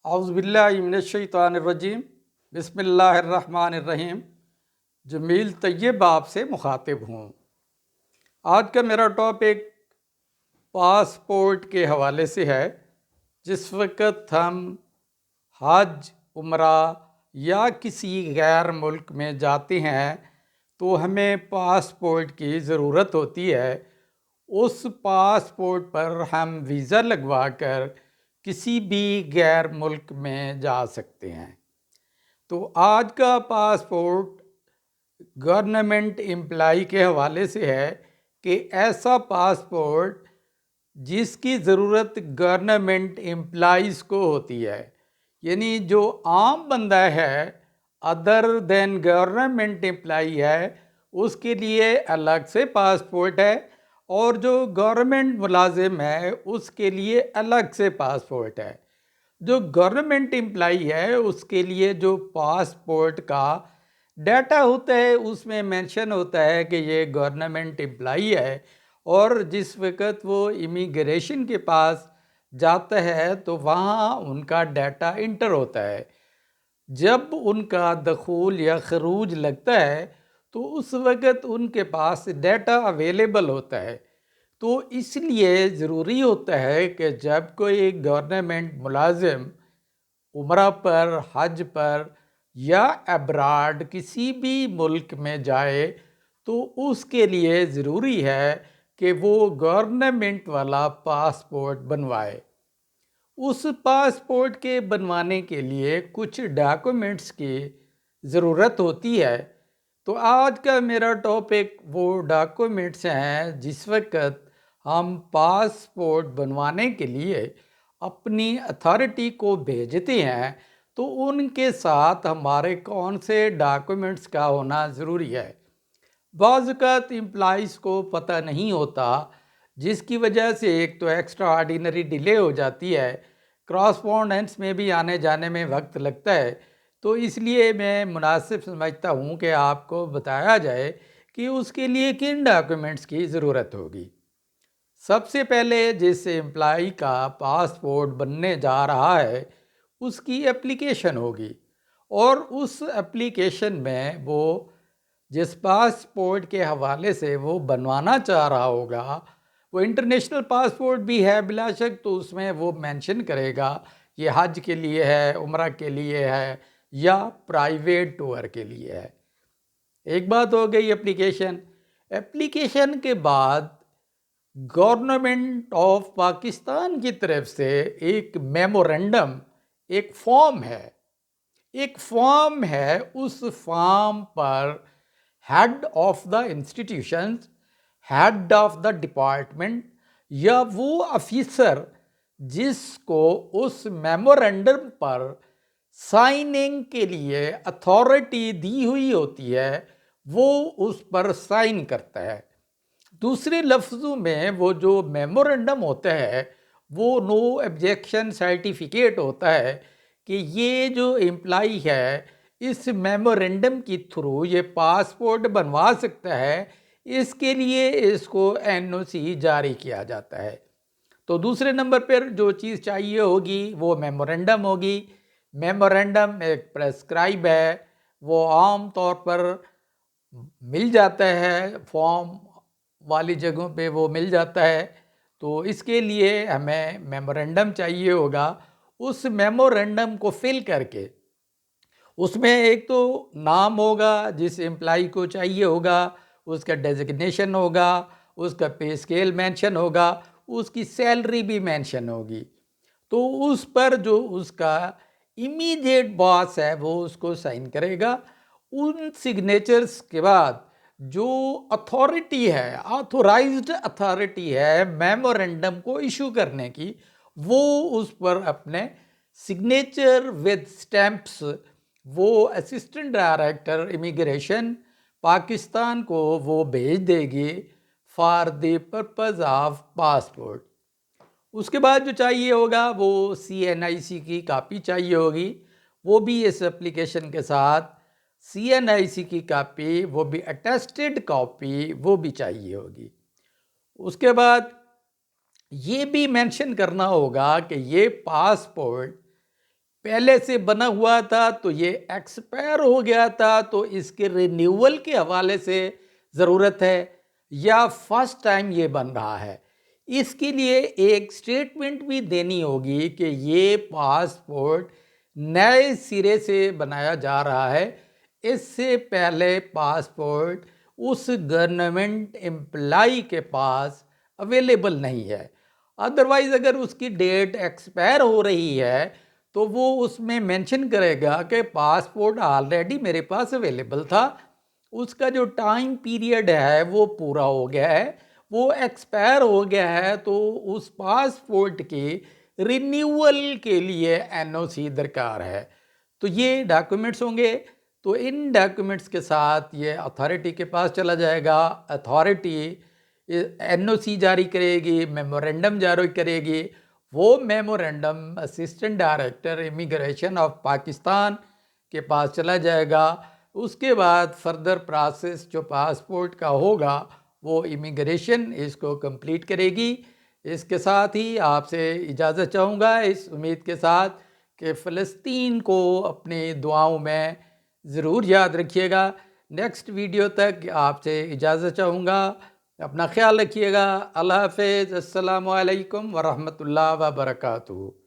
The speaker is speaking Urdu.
اعوذ باللہ من الشیطان الرجیم، بسم اللہ الرحمن الرحیم۔ جمیل طیب آپ سے مخاطب ہوں۔ آج کا میرا ٹاپک پاسپورٹ کے حوالے سے ہے۔ جس وقت ہم حج، عمرہ یا کسی غیر ملک میں جاتے ہیں تو ہمیں پاسپورٹ کی ضرورت ہوتی ہے۔ اس پاسپورٹ پر ہم ویزا لگوا کر کسی بھی غیر ملک میں جا سکتے ہیں۔ تو آج کا پاسپورٹ گورنمنٹ امپلائی کے حوالے سے ہے کہ ایسا پاسپورٹ جس کی ضرورت گورنمنٹ امپلائیز کو ہوتی ہے، یعنی جو عام بندہ ہے ادر دین گورنمنٹ امپلائی ہے، اس کے لیے الگ سے پاسپورٹ ہے، اور جو گورنمنٹ ملازم ہے اس کے لیے الگ سے پاسپورٹ ہے۔ جو گورنمنٹ امپلائی ہے اس کے لیے جو پاسپورٹ کا ڈیٹا ہوتا ہے اس میں مینشن ہوتا ہے کہ یہ گورنمنٹ امپلائی ہے، اور جس وقت وہ امیگریشن کے پاس جاتا ہے تو وہاں ان کا ڈیٹا انٹر ہوتا ہے۔ جب ان کا دخول یا خروج لگتا ہے تو اس وقت ان کے پاس ڈیٹا اویلیبل ہوتا ہے۔ تو اس لیے ضروری ہوتا ہے کہ جب کوئی گورنمنٹ ملازم عمرہ پر، حج پر یا ابراڈ کسی بھی ملک میں جائے تو اس کے لیے ضروری ہے کہ وہ گورنمنٹ والا پاسپورٹ بنوائے۔ اس پاسپورٹ کے بنوانے کے لیے کچھ ڈاکومنٹس کی ضرورت ہوتی ہے۔ تو آج کا میرا ٹاپک وہ ڈاکومنٹس ہیں جس وقت ہم پاسپورٹ بنوانے کے لیے اپنی اتھارٹی کو بھیجتے ہیں تو ان کے ساتھ ہمارے کون سے ڈاکومنٹس کا ہونا ضروری ہے۔ بعض اوقات امپلائیز کو پتہ نہیں ہوتا، جس کی وجہ سے ایک تو ایکسٹرا آرڈینری ڈیلے ہو جاتی ہے، کراسپونڈنس میں بھی آنے جانے میں وقت لگتا ہے۔ تو اس لیے میں مناسب سمجھتا ہوں کہ آپ کو بتایا جائے کہ اس کے لیے کن ڈاکومنٹس کی ضرورت ہوگی۔ سب سے پہلے جس امپلائی کا پاسپورٹ بننے جا رہا ہے اس کی اپلیکیشن ہوگی، اور اس اپلیکیشن میں وہ جس پاسپورٹ کے حوالے سے وہ بنوانا چاہ رہا ہوگا، وہ انٹرنیشنل پاسپورٹ بھی ہے بلا شک، تو اس میں وہ مینشن کرے گا یہ حج کے لیے ہے، عمرہ کے لیے ہے یا پرائیویٹ ٹور کے لیے ہے۔ ایک بات ہو گئی اپلیکیشن کے بعد گورنمنٹ آف پاکستان کی طرف سے ایک میمورنڈم، ایک فارم ہے، اس فارم پر head of the institutions, head of the department یا وہ آفیسر جس کو اس میمورنڈم پر سائننگ کے لیے اتھارٹی دی ہوئی ہوتی ہے وہ اس پر سائن کرتا ہے۔ دوسرے لفظوں میں وہ جو میمورنڈم ہوتا ہے وہ نو آبجیکشن سرٹیفکیٹ ہوتا ہے کہ یہ جو امپلائی ہے اس میمورنڈم کی تھرو یہ پاسپورٹ بنوا سکتا ہے، اس کے لیے اس کو NOC جاری کیا جاتا ہے۔ تو دوسرے نمبر پر جو چیز چاہیے ہوگی وہ میمورنڈم ہوگی۔ میمورنڈم ایک پرسکرائب ہے، وہ عام طور پر مل جاتا ہے، فارم والی جگہوں پہ وہ مل جاتا ہے۔ تو اس کے لیے ہمیں میمورنڈم چاہیے ہوگا۔ اس میمورنڈم کو فل کر کے اس میں ایک تو نام ہوگا جس امپلائی کو چاہیے ہوگا، اس کا ڈیزگنیشن ہوگا، اس کا پے اسکیل مینشن ہوگا، اس کی سیلری بھی مینشن ہوگی۔ تو اس پر جو اس کا امیڈیٹ باس ہے وہ اس کو سائن کرے گا۔ ان سگنیچرز کے بعد جو اتھارٹی ہے، آتھورائزڈ اتھارٹی ہے میمورنڈم کو ایشو کرنے کی، وہ اس پر اپنے سگنیچر ود سٹیمپس وہ اسسٹنٹ ڈائریکٹر امیگریشن پاکستان کو وہ بھیج دے گی for the purpose of passport. اس کے بعد جو چاہیے ہوگا وہ CNIC کی کاپی چاہیے ہوگی، وہ بھی اس اپلیکیشن کے ساتھ CNIC کی کاپی، وہ بھی اٹیسٹڈ کاپی وہ بھی چاہیے ہوگی۔ اس کے بعد یہ بھی مینشن کرنا ہوگا کہ یہ پاسپورٹ پہلے سے بنا ہوا تھا تو یہ ایکسپائر ہو گیا تھا تو اس کے رینیول کے حوالے سے ضرورت ہے یا فرسٹ ٹائم یہ بن رہا ہے، اس کے لیے ایک سٹیٹمنٹ بھی دینی ہوگی کہ یہ پاسپورٹ نئے سرے سے بنایا جا رہا ہے، اس سے پہلے پاسپورٹ اس گورنمنٹ امپلائی کے پاس اویلیبل نہیں ہے۔ ادروائز اگر اس کی ڈیٹ ایکسپائر ہو رہی ہے تو وہ اس میں مینشن کرے گا کہ پاسپورٹ آلریڈی میرے پاس اویلیبل تھا، اس کا جو ٹائم پیریڈ ہے وہ پورا ہو گیا ہے، وہ ایکسپائر ہو گیا ہے، تو اس پاسپورٹ کی رینیول کے لیے NOC درکار ہے۔ تو یہ ڈاکومنٹس ہوں گے، تو ان ڈاکومنٹس کے ساتھ یہ اتھارٹی کے پاس چلا جائے گا، اتھارٹی NOC جاری کرے گی، میمورنڈم جاری کرے گی، وہ memorandum assistant director immigration of Pakistan کے پاس چلا جائے گا۔ اس کے بعد فردر پروسیس جو پاسپورٹ کا ہوگا وہ امیگریشن اس کو کمپلیٹ کرے گی۔ اس کے ساتھ ہی آپ سے اجازت چاہوں گا، اس امید کے ساتھ کہ فلسطین کو اپنی دعاؤں میں ضرور یاد رکھیے گا۔ نیکسٹ ویڈیو تک آپ سے اجازت چاہوں گا، اپنا خیال رکھیے گا۔ اللہ حافظ، السلام علیکم ورحمۃ اللہ وبرکاتہ۔